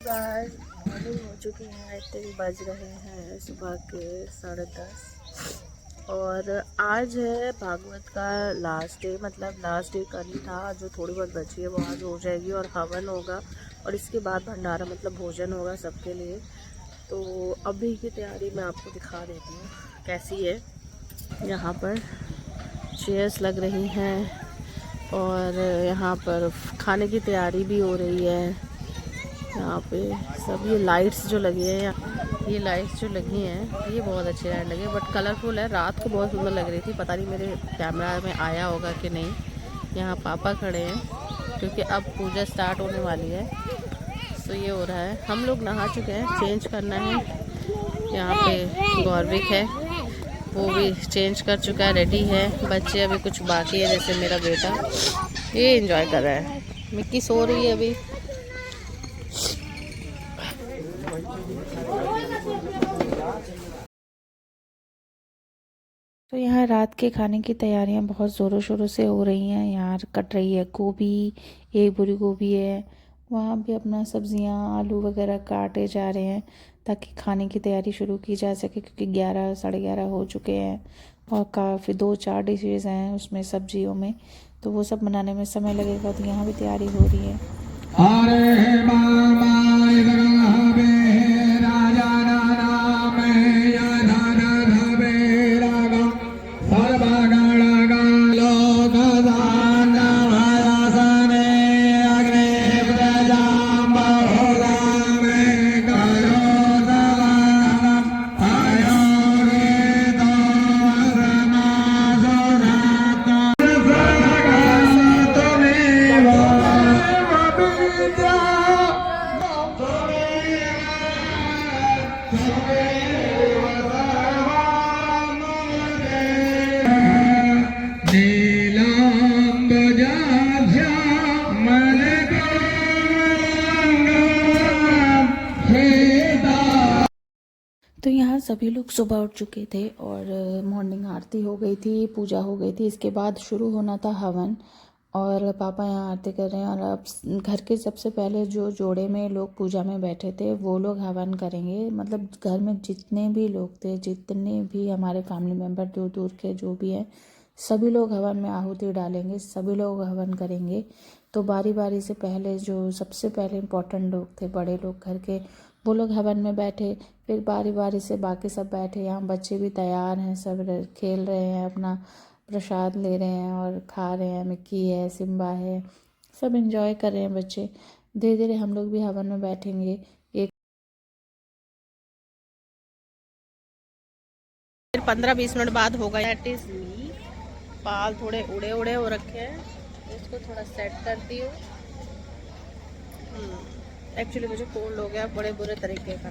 Guys, morning हो चुकी है। इतने भी बज रहे हैं सुबह के 10:30 और आज है भागवत का लास्ट डे। मतलब लास्ट डे कल ही था, जो थोड़ी बहुत बची है वो आज हो जाएगी और हवन होगा और इसके बाद भंडारा मतलब भोजन होगा सबके लिए। तो अभी की तैयारी मैं आपको दिखा देती हूँ कैसी है। यहाँ पर चेयर्स लग रही हैं और यहाँ पर खाने की तैयारी भी हो रही है। यहाँ पे सब ये लाइट्स जो लगी हैं, ये लाइट्स जो लगी हैं ये बहुत अच्छी लाइट लगी है, बट कलरफुल है। रात को बहुत सुंदर लग रही थी, पता नहीं मेरे कैमरा में आया होगा कि नहीं। यहाँ पापा खड़े हैं क्योंकि अब पूजा स्टार्ट होने वाली है। तो ये हो रहा है, हम लोग नहा चुके हैं, चेंज करना है। यहाँ पे गौरविक है, वो भी चेंज कर चुका है, रेडी है। बच्चे अभी कुछ बाकी है, जैसे मेरा बेटा ये एंजॉय कर रहा है। मिक्की सो रही है अभी। तो यहाँ रात के खाने की तैयारियां बहुत ज़ोरों शोरों से हो रही हैं। यहाँ कट रही है गोभी, एक बोरी गोभी है। वहाँ भी अपना सब्जियां आलू वगैरह काटे जा रहे हैं ताकि खाने की तैयारी शुरू की जा सके, क्योंकि 11 साढ़े 11 हो चुके हैं और काफ़ी 2-4 डिशेज़ हैं उसमें सब्जियों में, तो वो सब बनाने में समय लगेगा। तो यहाँ भी तैयारी हो रही है। तो यहाँ सभी लोग सुबह उठ चुके थे और मॉर्निंग आरती हो गई थी, पूजा हो गई थी। इसके बाद शुरू होना था हवन और पापा यहाँ आरती कर रहे हैं। और अब घर के सबसे पहले जो जोड़े में लोग पूजा में बैठे थे वो लोग हवन करेंगे। मतलब घर में जितने भी लोग थे, जितने भी हमारे फैमिली मेम्बर दूर दूर के जो भी हैं, सभी लोग हवन में आहुति डालेंगे, सभी लोग हवन करेंगे। तो बारी बारी से पहले जो सबसे पहले इम्पोर्टेंट लोग थे, बड़े लोग घर के, वो लोग हवन में बैठे। फिर बारी बारी से बाकी सब बैठे। यहाँ बच्चे भी तैयार हैं, सब खेल रहे हैं, अपना प्रसाद ले रहे हैं और खा रहे हैं। मिक्की है, सिम्बा है, सब एंजॉय कर रहे हैं बच्चे। धीरे धीरे हम लोग भी हवन में बैठेंगे। एक 15-20 मिनट बाद होगा। बाल थोड़े उड़े उड़े हो रखे हैं, इसको थोड़ा सेट करती हूँ। एक्चुअली मुझे कोल्ड हो गया बड़े बुरे तरीके का।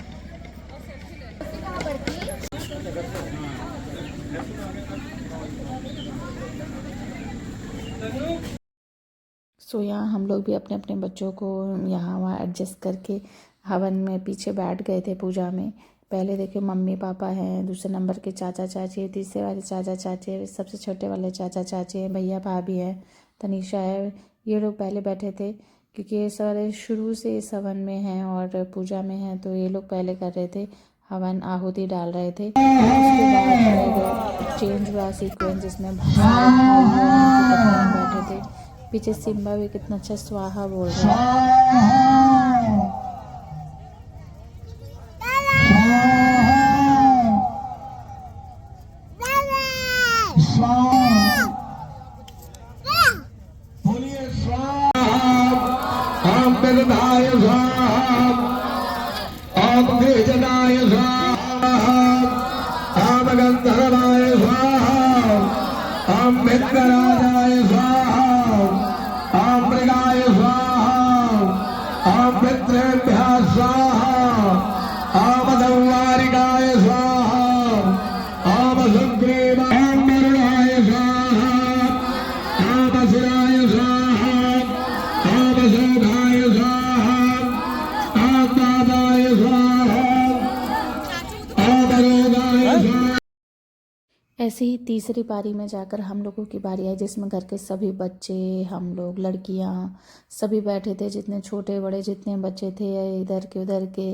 सो यहाँ हम लोग भी अपने अपने बच्चों को यहाँ वहाँ एडजस्ट करके हवन में पीछे बैठ गए थे पूजा में। पहले देखिए मम्मी पापा हैं, दूसरे नंबर के चाचा चाची है, तीसरे वाले चाचा चाची है, सबसे छोटे वाले चाचा चाची हैं, भैया भाभी हैं, तनीषा है। ये लोग पहले बैठे थे क्योंकि ये सारे शुरू से इस हवन में हैं और पूजा में हैं, तो ये लोग पहले कर रहे थे, हवन आहुति डाल रहे थे। उसके बाद चेंज हुआ सीक्वेंस, जिसमें बैठे थे। पीछे सिम्बा भी कितना अच्छा स्वाहा बोल रहा है। ऐसे ही तीसरी पारी में जाकर हम लोगों की बारी आई, जिसमें घर के सभी बच्चे, हम लोग, लड़कियां, सभी बैठे थे, जितने छोटे बड़े जितने बच्चे थे, इधर के उधर के,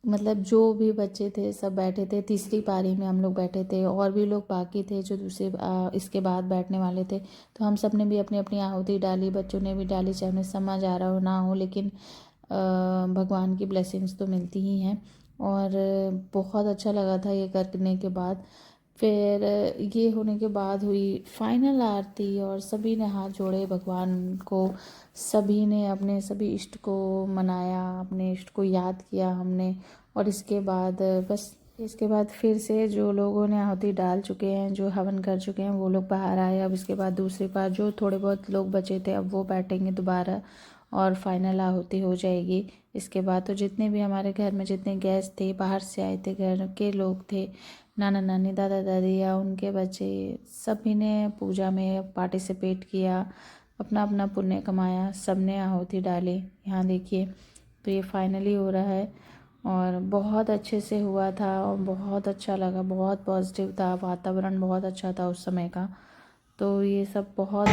मतलब जो भी बच्चे थे सब बैठे थे। तीसरी पारी में हम लोग बैठे थे, और भी लोग बाकी थे जो दूसरे इसके बाद बैठने वाले थे। तो हम सब ने भी अपनी अपनी आहुति डाली, बच्चों ने भी डाली, चाहे उन्हें समझ आ रहा हो ना हो, लेकिन भगवान की ब्लेसिंग्स तो मिलती ही हैं। और बहुत अच्छा लगा था ये करने के बाद। फिर ये होने के बाद हुई फाइनल आरती, और सभी ने हाथ जोड़े भगवान को, सभी ने अपने सभी इष्ट को मनाया, अपने इष्ट को याद किया हमने। और इसके बाद बस, इसके बाद फिर से जो लोगों ने आहुति डाल चुके हैं, जो हवन कर चुके हैं, वो लोग बाहर आए। अब इसके बाद दूसरी बार जो थोड़े बहुत लोग बचे थे, अब वो बैठेंगे दोबारा और फाइनल आहुति हो जाएगी। इसके बाद तो जितने भी हमारे घर में जितने गेस्ट थे, बाहर से आए थे, घर के लोग थे, नाना नानी, दादा दादी या उनके बच्चे, सभी ने पूजा में पार्टिसिपेट किया, अपना अपना पुण्य कमाया, सब ने आहुति डाली। यहाँ देखिए, तो ये फाइनली हो रहा है, और बहुत अच्छे से हुआ था, और बहुत अच्छा लगा, बहुत पॉजिटिव था, वातावरण बहुत अच्छा था उस समय का। तो ये सब बहुत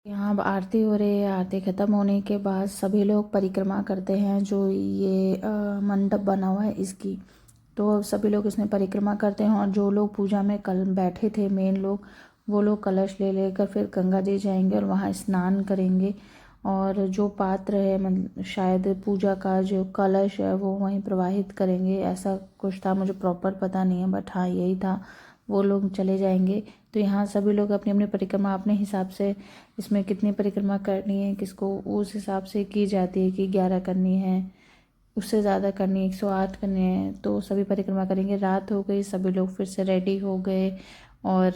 यहाँ अब आरती हो रही है। आरती ख़त्म होने के बाद सभी लोग परिक्रमा करते हैं, जो ये मंडप बना हुआ है इसकी, तो सभी लोग इसमें परिक्रमा करते हैं। और जो लोग पूजा में कल बैठे थे, मेन लोग, वो लोग कलश ले लेकर फिर गंगा जी जाएंगे और वहाँ स्नान करेंगे। और जो पात्र है, मतलब शायद पूजा का जो कलश है, वो वहीं प्रवाहित करेंगे, ऐसा कुछ था, मुझे प्रॉपर पता नहीं है, बट हाँ यही था। वो लोग चले जाएंगे। तो यहाँ सभी लोग अपनी अपनी परिक्रमा अपने हिसाब से, इसमें कितनी परिक्रमा करनी है किसको, उस हिसाब से की जाती है कि 11 करनी है, उससे ज़्यादा करनी है, 108 करनी है, तो सभी परिक्रमा करेंगे। रात हो गई, सभी लोग फिर से रेडी हो गए, और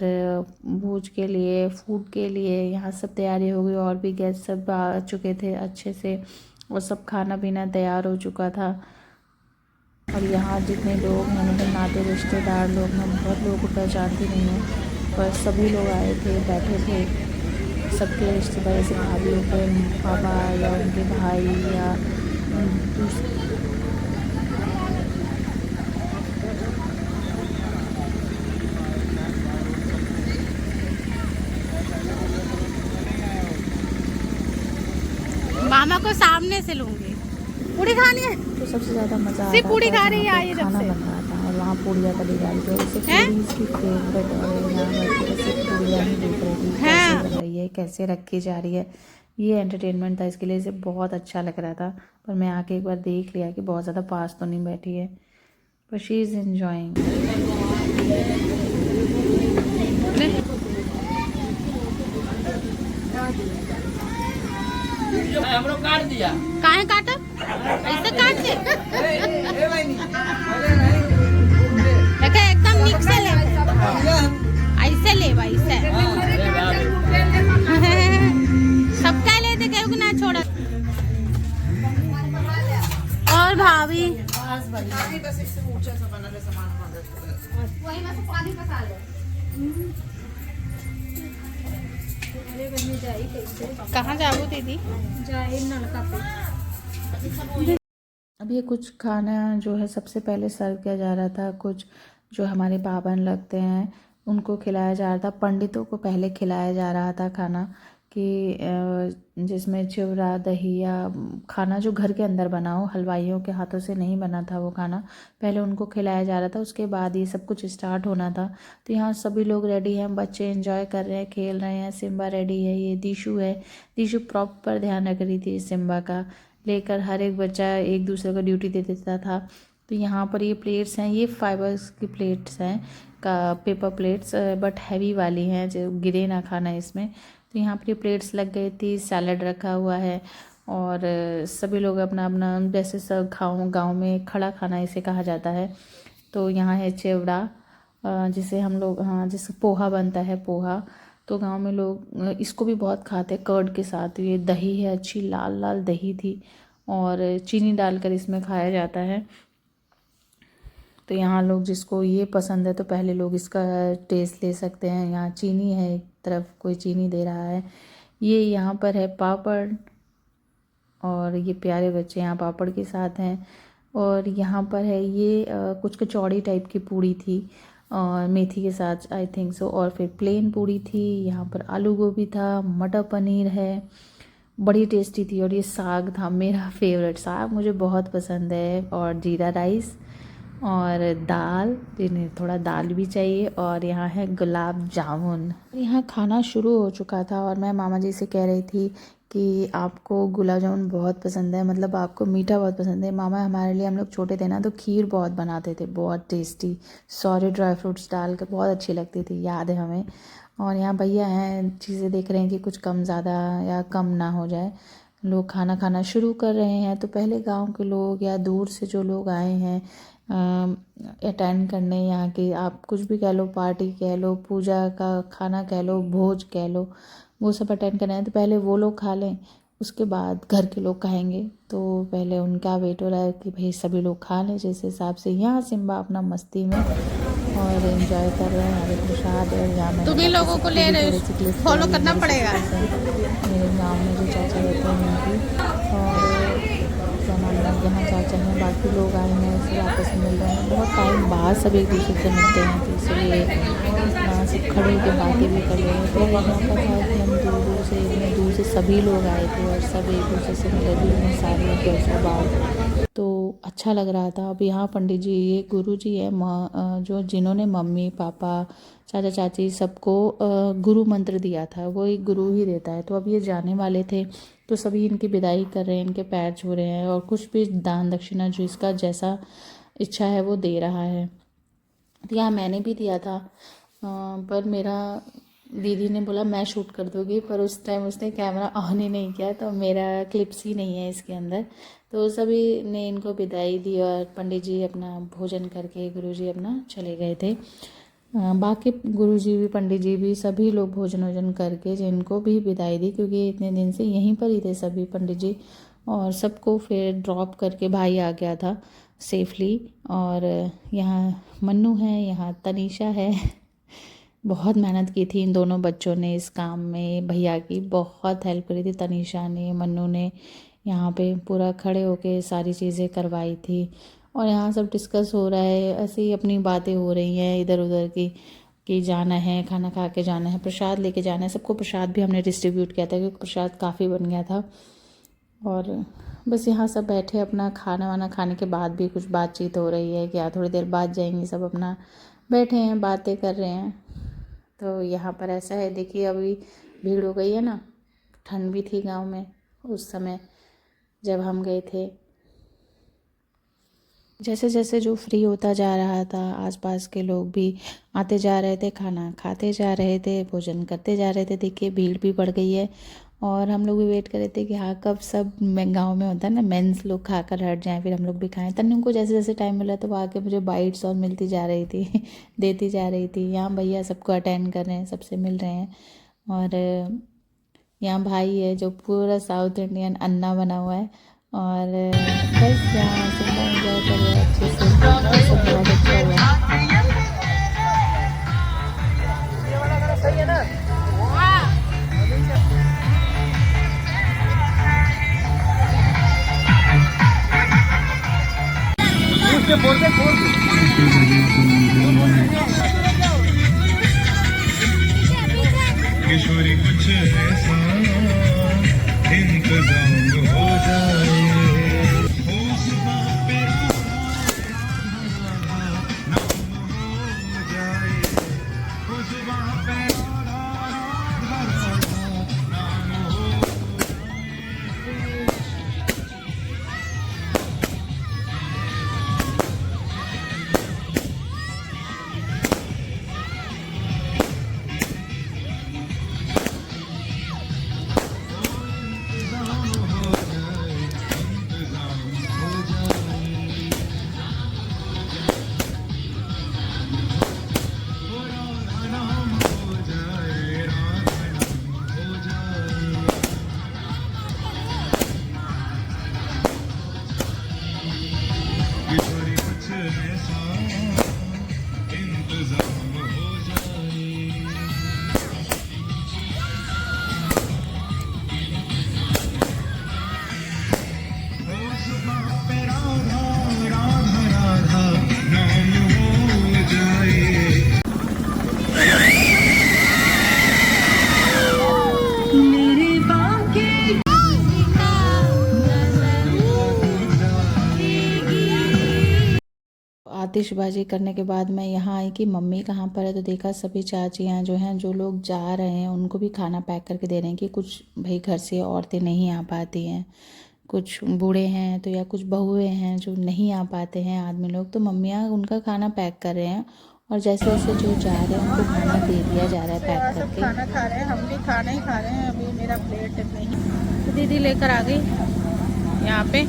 भोज के लिए, फूड के लिए यहाँ सब तैयारी हो गई। और भी गेस्ट सब आ चुके थे अच्छे से, और सब खाना पीना तैयार हो चुका था। और यहाँ जितने लोग हैं, मतलब नाते रिश्तेदार लोग, मैं बहुत लोगों को पहचानती नहीं हूँ, पर सभी लोग आए थे, बैठे थे। सबके रिश्तेदार, जैसे भाभी के पापा या उनके भाई या मामा को सामने से लूंगी। पूड़ी खानी है तो सबसे ज़्यादा मज़ा आ सिर्फ रहा पूड़ी था खा रही है जहाँ आई पे जब खाना से। बन रहा था, और वहाँ पूड़ियाँ तली जा रही थी। वैसे हैं? पूड़ी इसकी फेवरेट, और यहाँ बैठ के सिर्फ पूड़ियाँ ही देख रही थी, हैं? कैसे बन रही है, कैसे रखी जा रही है। ये एंटरटेनमेंट था इसके लिए, इसे बहुत अच्छा लग रहा था। पर मैं आके एक बार देख लिया कि बहुत ज़्यादा पास तो नहीं बैठी है, पर शी इज़ एन्जॉइंग। हमरो काट दिया। काहे काटा? ऐसे काट दे। देखे एकदम निक से ले, ऐसे ले भाई से। सबका ले दे, केहू के ना छोड़। और भाभी कहाँ जाओ दीदी? अब ये कुछ खाना जो है सबसे पहले सर्व किया जा रहा था, कुछ जो हमारे पाबन लगते हैं उनको खिलाया जा रहा था, पंडितों को पहले खिलाया जा रहा था खाना, कि जिसमें चिवड़ा, दही या खाना जो घर के अंदर बना हो, हलवाइयों के हाथों से नहीं बना था वो खाना, पहले उनको खिलाया जा रहा था, उसके बाद ये सब कुछ स्टार्ट होना था। तो यहाँ सभी लोग रेडी हैं, बच्चे एंजॉय कर रहे हैं, खेल रहे हैं। सिम्बा रेडी है, ये दिशु है, दिशु प्रॉपर ध्यान रख रही थी सिम्बा का, लेकर हर एक बच्चा एक दूसरे को ड्यूटी दे देता था। तो यहाँ पर ये प्लेट्स हैं, ये फाइबर्स की प्लेट्स हैं, का पेपर प्लेट्स, बट हैवी वाली हैं, जो गिरे ना खाना इसमें। तो यहाँ पर ये प्लेट्स लग गई थी, सैलड रखा हुआ है, और सभी लोग अपना अपना, जैसे सब गाँव में खड़ा खाना इसे कहा जाता है। तो यहाँ है चिवड़ा, जिसे हम लोग, हाँ, जिससे पोहा बनता है, पोहा। तो गांव में लोग इसको भी बहुत खाते हैं कर्ड के साथ। ये दही है, अच्छी लाल लाल दही थी, और चीनी डालकर इसमें खाया जाता है। तो यहाँ लोग जिसको ये पसंद है तो पहले लोग इसका टेस्ट ले सकते हैं। यहाँ चीनी है, एक तरफ कोई चीनी दे रहा है। ये यहाँ पर है पापड़, और ये प्यारे बच्चे यहाँ पापड़ के साथ हैं। और यहाँ पर है ये कुछ कचौड़ी टाइप की पूड़ी थी और मेथी के साथ आई थिंक सो, और फिर प्लेन पूड़ी थी। यहाँ पर आलू गोभी था, मटर पनीर है, बड़ी टेस्टी थी। और ये साग था, मेरा फेवरेट साग, मुझे बहुत पसंद है। और जीरा राइस और दाल, जिन्हें थोड़ा दाल भी चाहिए। और यहाँ है गुलाब जामुन। यहाँ खाना शुरू हो चुका था और मैं मामा जी से कह रही थी कि आपको गुलाब जामुन बहुत पसंद है, मतलब आपको मीठा बहुत पसंद है। मामा हमारे लिए, हम लोग छोटे थे ना तो खीर बहुत बनाते थे, बहुत टेस्टी, सारे ड्राई फ्रूट्स डाल कर बहुत अच्छी लगती थी, याद है हमें। और यहाँ भैया हैं, चीज़ें देख रहे हैं कि कुछ कम ज़्यादा या कम ना हो जाए। लोग खाना खाना शुरू कर रहे हैं। तो पहले गांव के लोग या दूर से जो लोग आए हैं अटेंड करने, यहाँ की आप कुछ भी कह लो, पार्टी कह लो, पूजा का खाना कह लो, भोज कह लो, वो सब अटेंड करना है। तो पहले वो लोग खा लें, उसके बाद घर के लोग खाएंगे। तो पहले उनका वेट हो रहा है कि भाई सभी लोग खा लें जिस हिसाब से। यहाँ सिम्बा अपना मस्ती में और एंजॉय कर रहे हैं। हरे प्रसाद और यहाँ तुम ही लोगों को ले रहे हो, फॉलो करना पड़ेगा। मेरे गाँव में जो चाचा रहते हैं उनकी, और क्या नाम है, यहाँ चाचा हैं, बाकी लोग आए हैं, सब आपस में मिल रहे हैं। बहुत टाइम बाद सब एक दूसरे से मिलते हैं, तो इसलिए यहाँ सब खड़े होकर बातें भी कर रहे हैं। तो यहाँ का था कि हम दूर दूर से, इतने दूर से सभी लोग आए थे और सब एक दूसरे से मिले भी हैं, सारे पैसा बाद, तो अच्छा लग रहा था। अब यहाँ पंडित जी, ये गुरु जी है जो जिन्होंने मम्मी पापा चाचा चाची सबको गुरु मंत्र दिया था, वो एक गुरु ही देता है। तो अब ये जाने वाले थे तो सभी इनकी विदाई कर रहे हैं, इनके पैर छू रहे हैं और कुछ भी दान दक्षिणा जो इसका जैसा इच्छा है वो दे रहा है। तो यहाँ मैंने भी दिया था, पर मेरा दीदी ने बोला मैं शूट कर दूँगी, पर उस टाइम उसने कैमरा ऑन ही नहीं किया, तो मेरा क्लिप्स ही नहीं है इसके अंदर। तो सभी ने इनको विदाई दी और पंडित जी अपना भोजन करके, गुरुजी अपना चले गए थे। बाकी गुरुजी भी, पंडित जी भी, सभी लोग भोजन वोजन करके जिनको भी विदाई दी, क्योंकि इतने दिन से यहीं पर ही थे सभी पंडित जी, और सबको फिर ड्रॉप करके भाई आ गया था सेफली। और यहाँ मन्नू है, यहाँ तनीषा है। बहुत मेहनत की थी इन दोनों बच्चों ने इस काम में, भैया की बहुत हेल्प करी थी तनीषा ने, मन्नू ने। यहाँ पे पूरा खड़े होके सारी चीज़ें करवाई थी। और यहाँ सब डिस्कस हो रहा है, ऐसे ही अपनी बातें हो रही हैं इधर उधर की, कि जाना है, खाना खा के जाना है, प्रसाद लेके जाना है। सबको प्रसाद भी हमने डिस्ट्रीब्यूट किया था क्योंकि प्रसाद काफ़ी बन गया था। और बस यहाँ सब बैठे, अपना खाना वाना खाने के बाद भी कुछ बातचीत हो रही है कि थोड़ी देर बाद जाएंगे, सब अपना बैठे हैं, बातें कर रहे हैं। तो यहाँ पर ऐसा है, देखिए अभी भीड़ हो गई है ना, ठंड भी थी गांव में उस समय जब हम गए थे। जैसे जैसे जो फ्री होता जा रहा था, आसपास के लोग भी आते जा रहे थे, खाना खाते जा रहे थे, भोजन करते जा रहे थे। देखिए भीड़ भी बढ़ गई है और हम लोग भी वेट कर रहे थे कि हाँ कब सब गांव में होता है ना, मेंस लोग खाकर हट जाएं फिर हम लोग भी खाएं। तन्नू को जैसे जैसे टाइम मिला तो वो आके मुझे बाइट्स और मिलती जा रही थी देती जा रही थी। यहाँ भैया सबको अटेंड कर रहे हैं, सबसे मिल रहे हैं। और यहाँ भाई है जो पूरा साउथ इंडियन अन्ना बना हुआ है। और बस यहाँ से एंजॉय कर रहे हैं अच्छे से, सब बहुत अच्छा हुआ। सही है ना? किशोरी कुछ ऐसा इंतजाम हो जाए, उस पे हो जाए, उस पे आतिशबाजी करने के बाद मैं यहाँ आई कि मम्मी कहाँ पर है, तो देखा सभी चाचियाँ जो हैं, जो लोग जा रहे हैं उनको भी खाना पैक करके दे रहे हैं कि कुछ भाई घर से औरतें नहीं आ पाती हैं, कुछ बूढ़े हैं तो या कुछ बहुएं हैं जो नहीं आ पाते हैं आदमी लोग, तो मम्मियाँ उनका खाना पैक कर रहे हैं और जैसे जैसे जो जा रहे हैं उनको खाना दे दिया जा रहा है पैक सब करके। खाना खा रहे हैं, हम भी खाना ही खा रहे हैं। अभी मेरा प्लेट नहीं, तो दीदी लेकर आ गई यहाँ पे।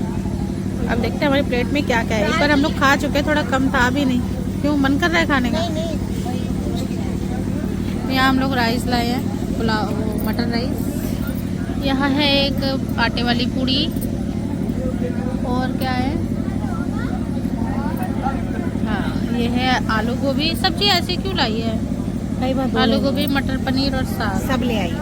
अब देखते हैं हमारी प्लेट में क्या क्या है। एक बार हम लोग खा चुके, थोड़ा कम था भी नहीं। क्यों मन कर रहा है खाने का? यहाँ हम लोग राइस लाए हैं, पुलाव, मटन राइस। यहाँ है एक आटे वाली पूड़ी, और क्या है, हाँ ये है आलू गोभी। सब्जी ऐसी क्यों लाई है? कई बार आलू गोभी, मटर पनीर और साग सब ले आई।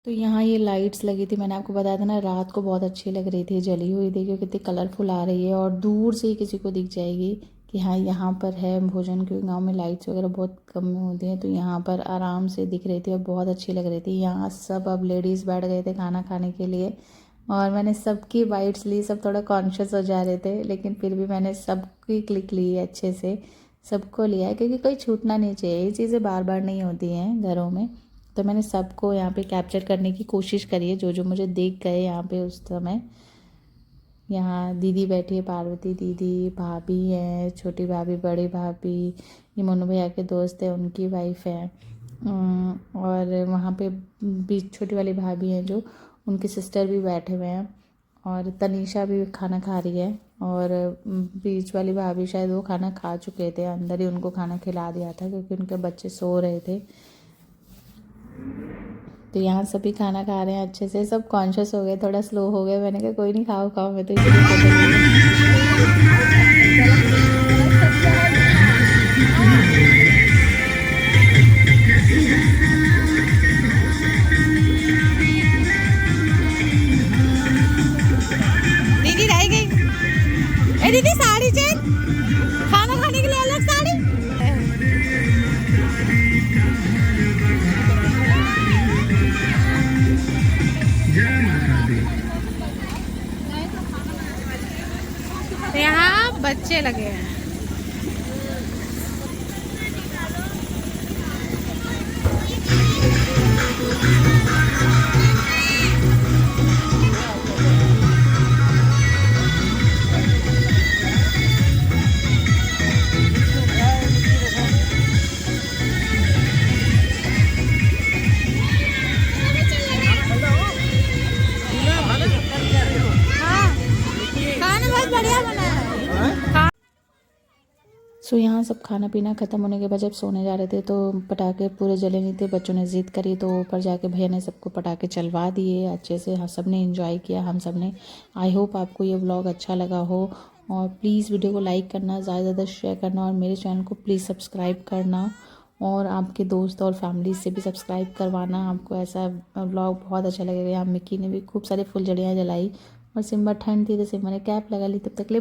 तो यहाँ ये लाइट्स लगी थी, मैंने आपको बताया था ना, रात को बहुत अच्छी लग रही थी, जली हुई थी, क्योंकि कितनी कलरफुल आ रही है और दूर से ही किसी को दिख जाएगी कि हाँ यहाँ पर है भोजन, क्योंकि गांव में लाइट्स वगैरह बहुत कम होती हैं, तो यहाँ पर आराम से दिख रही थी और बहुत अच्छी लग रही थी। यहाँ सब अब लेडीज़ बैठ गए थे खाना खाने के लिए और मैंने सबकी बाइट्स ली। सब थोड़ा कॉन्शियस हो जा रहे थे, लेकिन फिर भी मैंने सबकी क्लिक ली अच्छे से, सबको लिया, क्योंकि कोई छूटना नहीं चाहिए। ये चीज़ें बार बार नहीं होती हैं घरों में, तो मैंने सबको यहाँ पे कैप्चर करने की कोशिश करी है, जो जो मुझे दिख गए यहाँ पे उस समय। यहाँ दीदी बैठी है, पार्वती दीदी, भाभी है, छोटी भाभी, बड़ी भाभी, ये मोनू भैया के दोस्त है, उनकी वाइफ है, और वहाँ पे बीच छोटी वाली भाभी हैं जो, उनके सिस्टर भी बैठे हुए हैं, और तनीषा भी खाना खा रही है, और बीच वाली भाभी शायद वो खाना खा चुके थे, अंदर ही उनको खाना खिला दिया था क्योंकि उनके बच्चे सो रहे थे। तो यहाँ सभी खाना खा रहे हैं अच्छे से, सब कॉन्शियस हो गए, थोड़ा स्लो हो गए। मैंने कहा कोई नहीं, खाओ खाओ, मैं तो इसलिए फोटो ले दीदी रह गई। ए दीदी साड़ी चेंज, खाना खाने के लिए अलग साड़ी। यहाँ बच्चे लगे हैं। खाना बहुत बढ़िया बना है। सो यहाँ सब खाना पीना ख़त्म होने के बाद जब सोने जा रहे थे तो पटाखे पूरे जले नहीं थे, बच्चों ने ज़िद करी तो ऊपर जाके भैया ने सबको पटाखे चलवा दिए अच्छे से। हम सब ने एंजॉय किया, हम सब ने। आई होप आपको ये व्लॉग अच्छा लगा हो, और प्लीज़ वीडियो को लाइक करना, ज़्यादा से ज़्यादा शेयर करना, और मेरे चैनल को प्लीज़ सब्सक्राइब करना, और आपके दोस्त और फैमिली से भी सब्सक्राइब करवाना। आपको ऐसा व्लॉग बहुत अच्छा लगेगा। यहाँ मिक्की ने भी खूब सारी फुलझड़ियाँ जलाई, और सिम्बा ठंड थी तो सिम्बा ने कैप लगा ली। तब तक ले